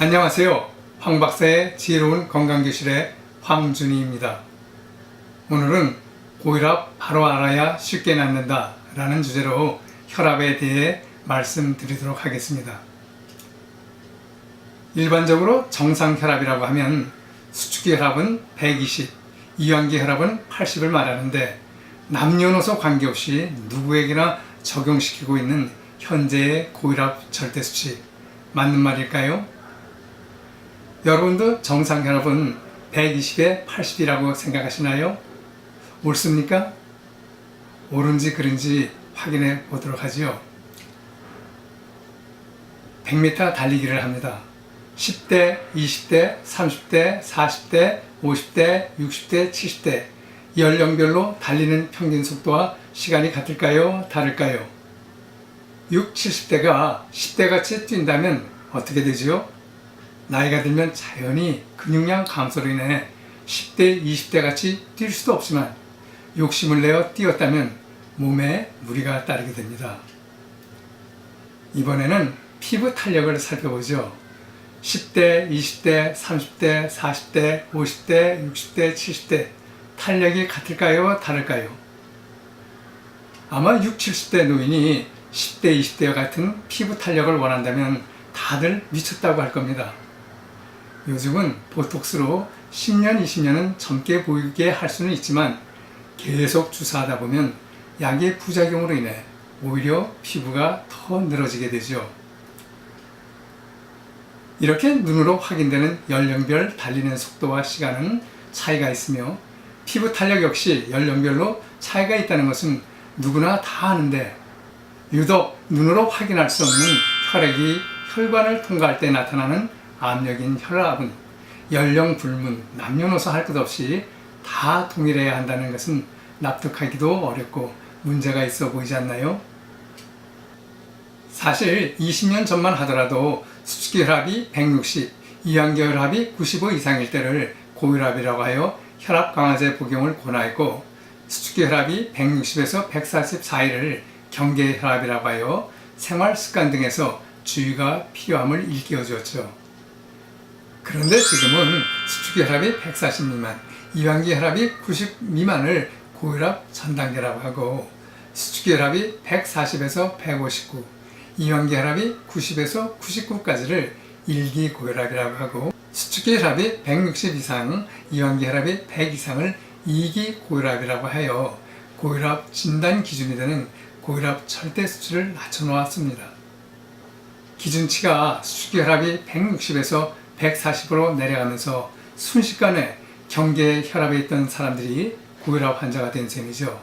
안녕하세요. 황 박사의 지혜로운 건강교실의 황준희입니다. 오늘은 고혈압 바로 알아야 쉽게 낫는다 라는 주제로 혈압에 대해 말씀드리도록 하겠습니다. 일반적으로 정상혈압이라고 하면 수축기 혈압은 120, 이완기 혈압은 80을 말하는데 남녀노소 관계없이 누구에게나 적용시키고 있는 현재의 고혈압 절대수치 맞는 말일까요? 여러분도 정상혈압은 120에 80이라고 생각하시나요? 옳습니까? 옳은지 그른지 확인해 보도록 하지요. 100m 달리기를 합니다. 10대, 20대, 30대, 40대, 50대, 60대, 70대 연령별로 달리는 평균 속도와 시간이 같을까요? 다를까요? 6, 70대가 10대같이 뛴다면 어떻게 되지요? 나이가 들면 자연히 근육량 감소로 인해 10대, 20대같이 뛸 수도 없지만 욕심을 내어 뛰었다면 몸에 무리가 따르게 됩니다. 이번에는 피부 탄력을 살펴보죠. 10대, 20대, 30대, 40대, 50대, 60대, 70대 탄력이 같을까요? 다를까요? 아마 6, 70대 노인이 10대, 20대와 같은 피부 탄력을 원한다면 다들 미쳤다고 할 겁니다. 요즘은 보톡스로 10년, 20년은 젊게 보이게 할 수는 있지만 계속 주사하다 보면 약의 부작용으로 인해 오히려 피부가 더 늘어지게 되죠. 이렇게 눈으로 확인되는 연령별 달리는 속도와 시간은 차이가 있으며 피부 탄력 역시 연령별로 차이가 있다는 것은 누구나 다 아는데 유독 눈으로 확인할 수 없는 혈액이 혈관을 통과할 때 나타나는 압력인 혈압은 연령 불문, 남녀노소 할 것 없이 다 동일해야 한다는 것은 납득하기도 어렵고 문제가 있어 보이지 않나요? 사실 20년 전만 하더라도 수축기 혈압이 160, 이완기 혈압이 95 이상일 때를 고혈압이라고 하여 혈압 강화제 복용을 권하였고 수축기 혈압이 160에서 140 사이를 경계 혈압이라고 하여 생활 습관 등에서 주의가 필요함을 일깨워 주었죠. 그런데 지금은 수축기 혈압이 140 미만, 이완기 혈압이 90 미만을 고혈압 전 단계라고 하고 수축기 혈압이 140에서 159, 이완기 혈압이 90에서 99까지를 1기 고혈압이라고 하고 수축기 혈압이 160 이상, 이완기 혈압이 100 이상을 2기 고혈압이라고 하여 고혈압 진단 기준이 되는 고혈압 절대 수치를 낮춰놓았습니다. 기준치가 수축기 혈압이 160에서 140으로 내려가면서 순식간에 경계 혈압에 있던 사람들이 고혈압 환자가 된 셈이죠.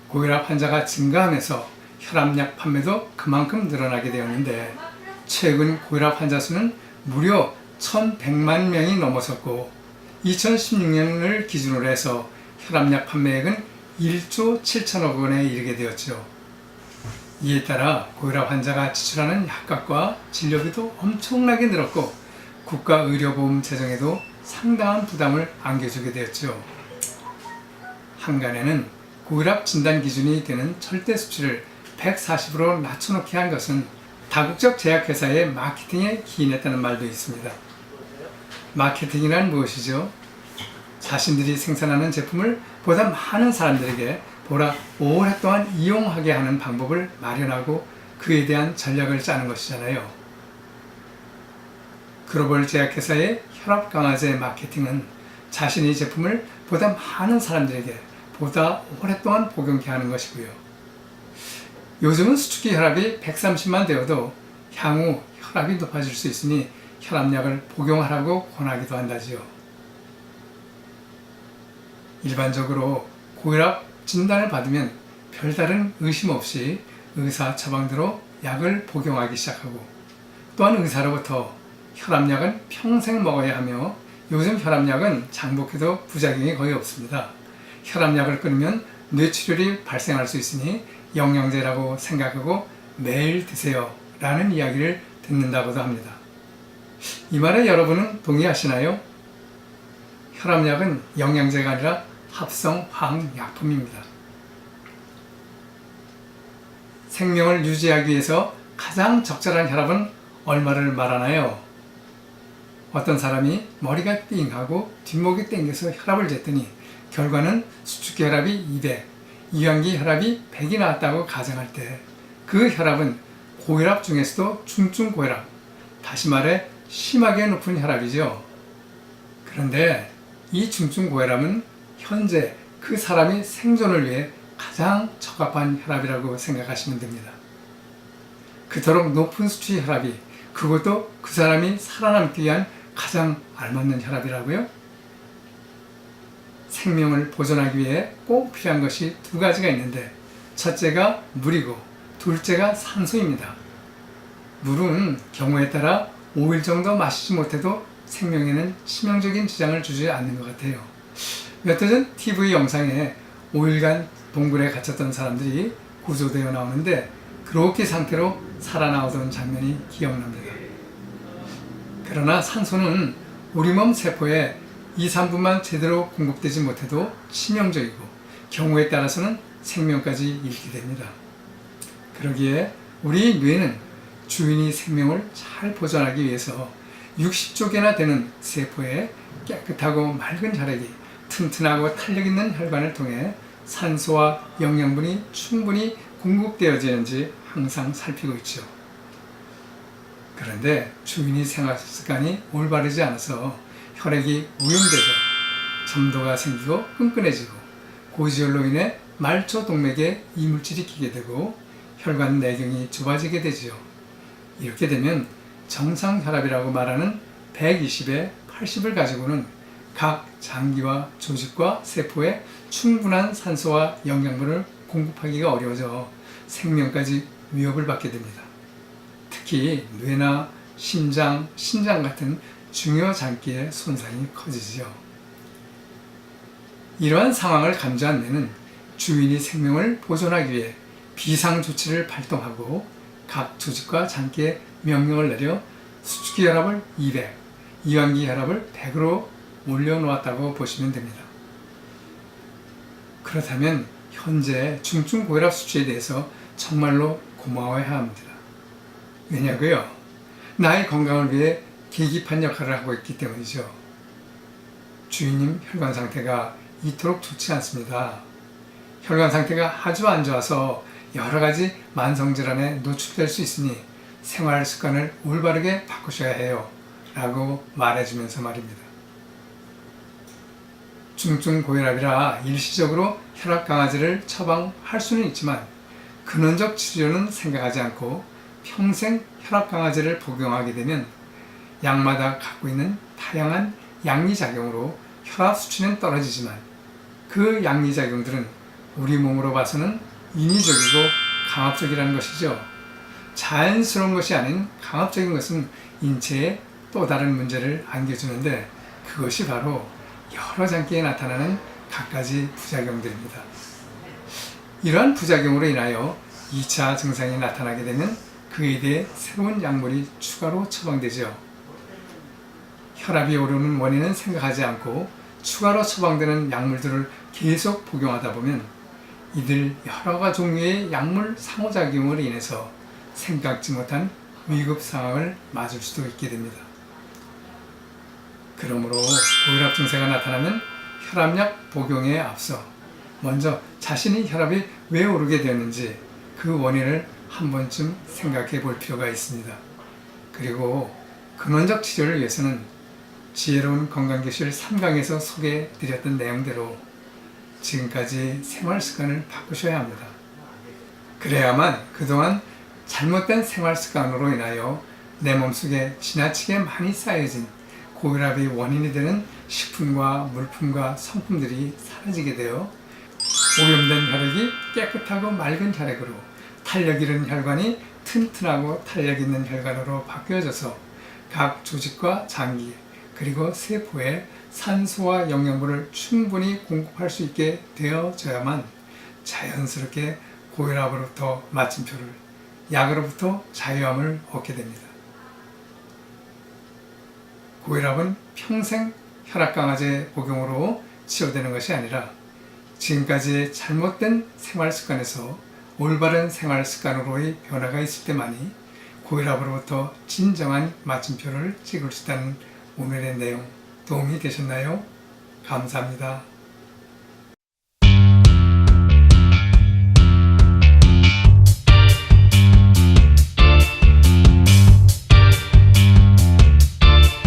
고혈압 환자가 증가하면서 혈압약 판매도 그만큼 늘어나게 되었는데 최근 고혈압 환자 수는 무려 1,100만 명이 넘어섰고 2016년을 기준으로 해서 혈압약 판매액은 1조 7천억 원에 이르게 되었죠. 이에 따라 고혈압 환자가 지출하는 약값과 진료비도 엄청나게 늘었고 국가의료보험 재정에도 상당한 부담을 안겨주게 되었죠. 한간에는 고혈압 진단 기준이 되는 절대 수치를 140으로 낮춰놓게 한 것은 다국적 제약회사의 마케팅에 기인했다는 말도 있습니다. 마케팅이란 무엇이죠? 자신들이 생산하는 제품을 보다 많은 사람들에게 보다 오랫동안 이용하게 하는 방법을 마련하고 그에 대한 전략을 짜는 것이잖아요. 글로벌 제약회사의 혈압 강화제 마케팅은 자신의 제품을 보다 많은 사람들에게 보다 오랫동안 복용케 하는 것이고요. 요즘은 수축기 혈압이 130만 되어도 향후 혈압이 높아질 수 있으니 혈압약을 복용하라고 권하기도 한다지요. 일반적으로 고혈압 진단을 받으면 별다른 의심 없이 의사 처방대로 약을 복용하기 시작하고 또한 의사로부터 혈압약은 평생 먹어야 하며 요즘 혈압약은 장복해도 부작용이 거의 없습니다. 혈압약을 끊으면 뇌출혈이 발생할 수 있으니 영양제라고 생각하고 매일 드세요 라는 이야기를 듣는다고도 합니다. 이 말에 여러분은 동의하시나요? 혈압약은 영양제가 아니라 합성 화학약품입니다. 생명을 유지하기 위해서 가장 적절한 혈압은 얼마를 말하나요? 어떤 사람이 머리가 띵하고 뒷목이 땡겨서 혈압을 쟀더니 결과는 수축기 혈압이 200, 이완기 혈압이 100이 나왔다고 가정할 때 그 혈압은 고혈압 중에서도 중증고혈압, 다시 말해 심하게 높은 혈압이죠. 그런데 이 중증고혈압은 현재 그 사람이 생존을 위해 가장 적합한 혈압이라고 생각하시면 됩니다. 그토록 높은 수치 혈압이, 그것도 그 사람이 살아남기 위한 가장 알맞는 혈압이라고요? 생명을 보존하기 위해 꼭 필요한 것이 두 가지가 있는데, 첫째가 물이고 둘째가 산소입니다. 물은 경우에 따라 5일 정도 마시지 못해도 생명에는 치명적인 지장을 주지 않는 것 같아요. 몇 해 전 TV 영상에 5일간 동굴에 갇혔던 사람들이 구조되어 나오는데 그렇게 상태로 살아나오던 장면이 기억납니다. 그러나 산소는 우리 몸 세포에 2, 3분만 제대로 공급되지 못해도 치명적이고 경우에 따라서는 생명까지 잃게 됩니다. 그러기에 우리 뇌는 주인이 생명을 잘 보존하기 위해서 60조 개나 되는 세포에 깨끗하고 맑은 혈액이 튼튼하고 탄력 있는 혈관을 통해 산소와 영양분이 충분히 공급되어지는지 항상 살피고 있죠. 그런데 주인이 생활 습관이 올바르지 않아서 혈액이 오염되고 점도가 생기고 끈끈해지고 고지혈로 인해 말초 동맥에 이물질이 끼게 되고 혈관 내경이 좁아지게 되지요. 이렇게 되면 정상 혈압이라고 말하는 120에 80을 가지고는 각 장기와 조직과 세포에 충분한 산소와 영양분을 공급하기가 어려워져 생명까지 위협을 받게 됩니다. 특히 뇌나 심장, 신장 같은 중요 장기의 손상이 커지죠. 이러한 상황을 감지한 뇌는 주인이 생명을 보존하기 위해 비상조치를 발동하고 각 조직과 장기에 명령을 내려 수축기 혈압을 200, 이완기 혈압을 100으로 올려놓았다고 보시면 됩니다. 그렇다면 현재 중증고혈압 수치에 대해서 정말로 고마워해야 합니다. 왜냐고요? 나의 건강을 위해 계기판 역할을 하고 있기 때문이죠. 주인님 혈관 상태가 이토록 좋지 않습니다. 혈관 상태가 아주 안 좋아서 여러 가지 만성질환에 노출될 수 있으니 생활 습관을 올바르게 바꾸셔야 해요. 라고 말해주면서 말입니다. 중증고혈압이라 일시적으로 혈압 강화제를 처방할 수는 있지만 근원적 치료는 생각하지 않고 평생 혈압 강화제를 복용하게 되면 약마다 갖고 있는 다양한 양리작용으로 혈압 수치는 떨어지지만 그 양리작용들은 우리 몸으로 봐서는 인위적이고 강압적이라는 것이죠. 자연스러운 것이 아닌 강압적인 것은 인체에 또 다른 문제를 안겨주는데 그것이 바로 여러 장기에 나타나는 갖가지 부작용들입니다. 이러한 부작용으로 인하여 2차 증상이 나타나게 되면 그에 대해 새로운 약물이 추가로 처방되죠. 혈압이 오르는 원인은 생각하지 않고 추가로 처방되는 약물들을 계속 복용하다 보면 이들 여러 종류의 약물 상호작용으로 인해서 생각지 못한 위급 상황을 맞을 수도 있게 됩니다. 그러므로 고혈압 증세가 나타나면 혈압약 복용에 앞서 먼저 자신의 혈압이 왜 오르게 되었는지 그 원인을 한 번쯤 생각해 볼 필요가 있습니다. 그리고 근원적 치료를 위해서는 지혜로운 건강교실 3강에서 소개해 드렸던 내용대로 지금까지 생활 습관을 바꾸셔야 합니다. 그래야만 그동안 잘못된 생활 습관으로 인하여 내 몸속에 지나치게 많이 쌓여진 고혈압의 원인이 되는 식품과 물품과 성품들이 사라지게 되어 오염된 혈액이 깨끗하고 맑은 혈액으로 탄력 있는 혈관이 튼튼하고 탄력 있는 혈관으로 바뀌어져서 각 조직과 장기 그리고 세포에 산소와 영양분을 충분히 공급할 수 있게 되어져야만 자연스럽게 고혈압으로부터 마침표를, 약으로부터 자유함을 얻게 됩니다. 고혈압은 평생 혈압 강화제 복용으로 치료되는 것이 아니라 지금까지의 잘못된 생활 습관에서 올바른 생활 습관으로의 변화가 있을 때만이 고혈압으로부터 진정한 마침표를 찍을 수 있다는 오늘의 내용 도움이 되셨나요? 감사합니다.